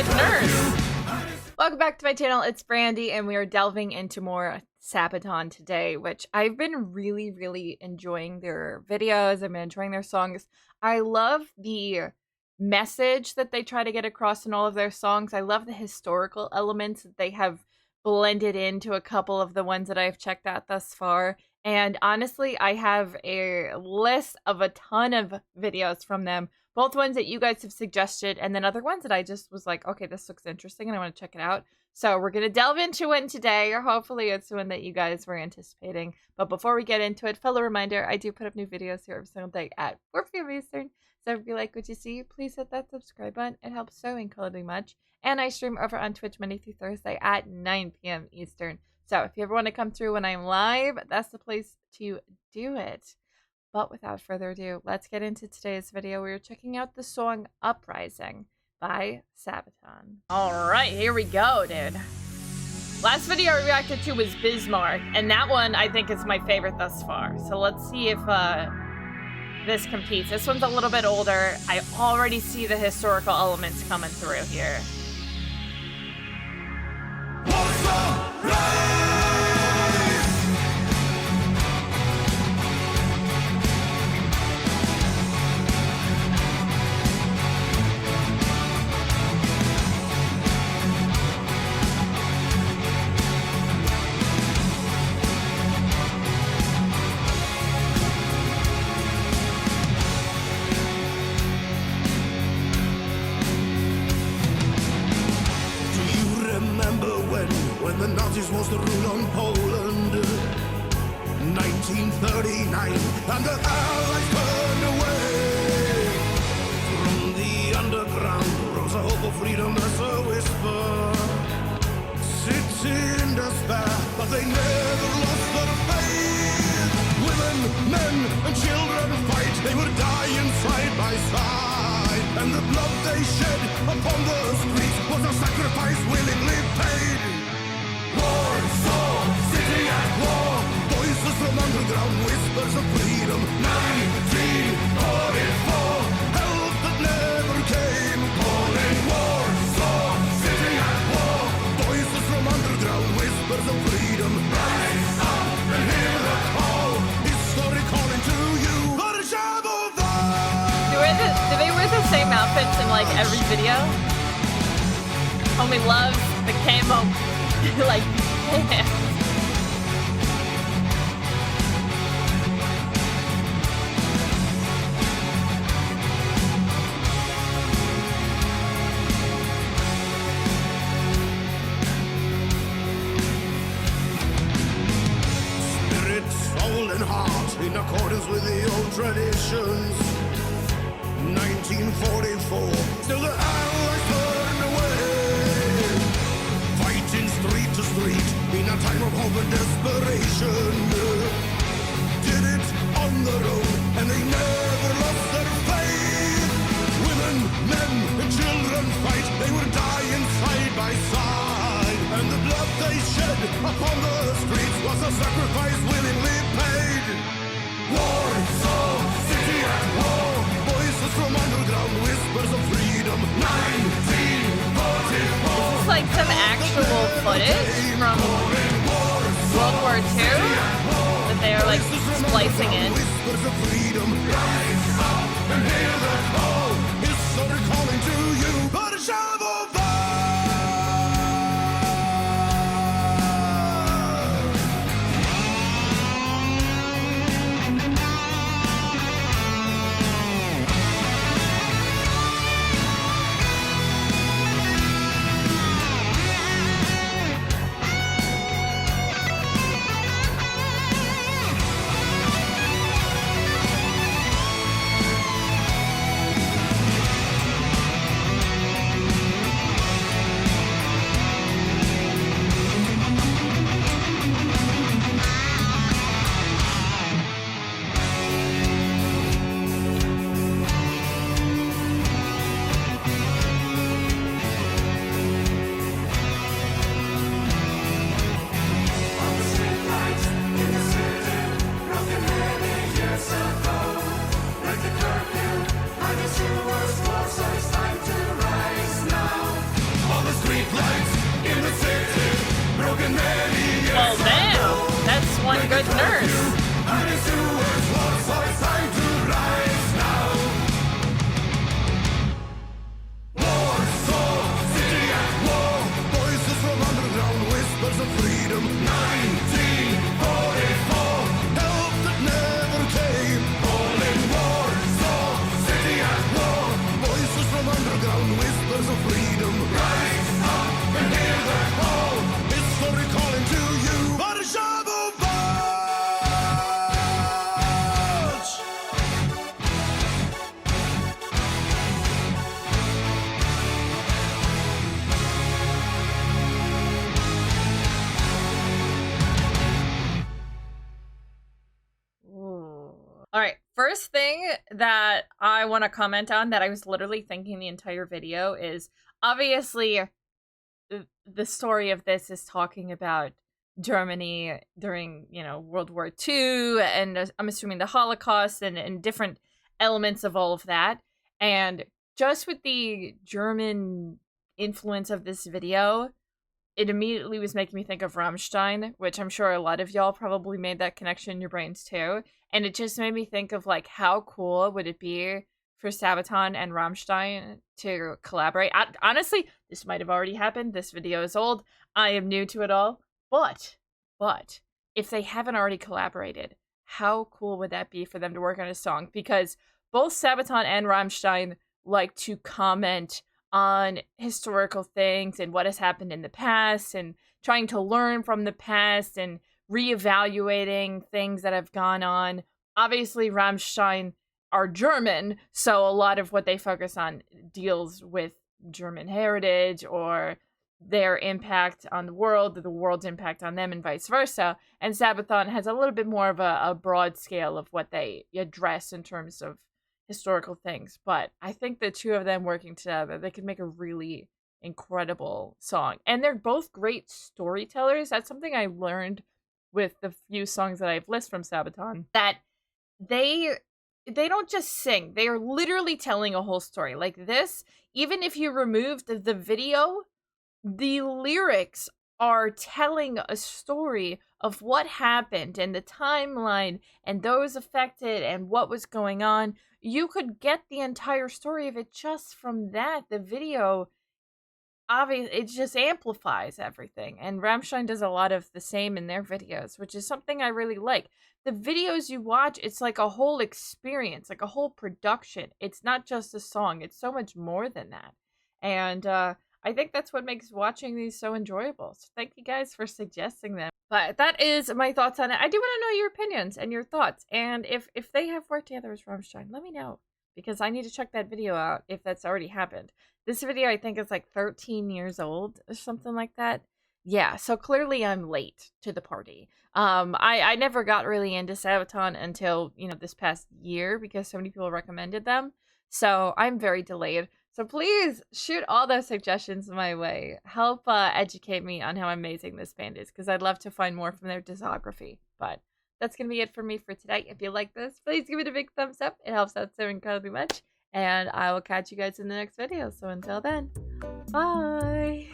good nurse. Welcome back to my channel. It's Brandy, and we are delving into more SABATON today, which I've been really enjoying their videos. I've been enjoying their songs. I love the message that they try to get across in all of their songs. I love the historical elements that they have blended into a couple of the ones that I've checked out thus far. And honestly, I have a list of a ton of videos from them, both ones that you guys have suggested and then other ones that I just was like, okay, this looks interesting and I want to check it out. So we're going to delve into one today, or hopefully it's one that you guys were anticipating. But before we get into it, fellow reminder, I do put up new videos here every single day at 4 p.m. Eastern. So if you like what you see, please hit that subscribe button. It helps so incredibly much. And I stream over on Twitch Monday through Thursday at 9 p.m. Eastern. So if you ever want to come through when I'm live, that's the place to do it. But without further ado, let's get into today's video. We're checking out the song Uprising by SABATON. Alright, here we go, dude. Last video I reacted to was Bismarck, and that one I think is my favorite thus far. So let's see if this competes. This one's a little bit older. I already see the historical elements coming through here. When the Nazis was the rule on Poland, 1939, and the Allies turned away. From the underground rose a hope of freedom as a whisper. City in despair, but they never lost their faith. Women, men, and children fight, they were dying side by side. And the blood they shed upon the streets was a sacrifice willingly paid. Warsaw, city at war, voices from underground, whispers of freedom. 1944, help that never came. Calling Warsaw, city at war, voices from underground, whispers of freedom. Rise up and hear the call, history calling to you. Do they wear the same outfits in like every video? Homie loves the camo. Like, yeah. Spirit, soul, and heart in accordance with the old traditions. 1944, still the Allies turned away. Fighting street to street in a time of hope and desperation. Did it on their own, and they never lost their faith. Women, men, and children fight, they were dying side by side. And the blood they shed upon the streets was a sacrifice willingly paid. Warsaw, city at war, voices from underground, whispers of freedom. 1944. This is like some actual footage from World War II that they are like splicing in. Whispers of freedom. Rise up and hear the call. History calling to you. first thing that I want to comment on that I was literally thinking the entire video is obviously the story of this is talking about Germany during, World War II, and I'm assuming the Holocaust and different elements of all of that. And just with the German influence of this video, it immediately was making me think of Rammstein, which I'm sure a lot of y'all probably made that connection in your brains too. And it just made me think of like how cool would it be for Sabaton and Rammstein to collaborate. Honestly, this might have already happened. This video is old. I am new to it all. But if they haven't already collaborated, how cool would that be for them to work on a song? Because both Sabaton and Rammstein like to comment on historical things and what has happened in the past and trying to learn from the past and reevaluating things that have gone on. Obviously, Rammstein are German, so a lot of what they focus on deals with German heritage or their impact on the world's impact on them, and vice versa. And Sabaton has a little bit more of a broad scale of what they address in terms of historical things. But I think the two of them working together, they could make a really incredible song. And they're both great storytellers. That's something I learned with the few songs that I've listed from Sabaton, that they don't just sing. They are literally telling a whole story. Like this, even if you removed the video, the lyrics are telling a story of what happened and the timeline and those affected and what was going on. You could get the entire story of it just from that. The video, obviously, it just amplifies everything. And Rammstein does a lot of the same in their videos, which is something I really like. The videos you watch, it's like a whole experience, like a whole production. It's not just a song. It's so much more than that. And I think that's what makes watching these so enjoyable. So thank you guys for suggesting them. But that is my thoughts on it. I do want to know your opinions and your thoughts. And if they have worked together as Rammstein, let me know. Because I need to check that video out if that's already happened. This video, I think, is like 13 years old or something like that. Yeah, so clearly I'm late to the party. I never got really into Sabaton until, this past year because so many people recommended them. So I'm very delayed. So please shoot all those suggestions my way. Help educate me on how amazing this band is, because I'd love to find more from their discography. But that's going to be it for me for today. If you like this, please give it a big thumbs up. It helps out so incredibly much. And I will catch you guys in the next video. So until then, bye!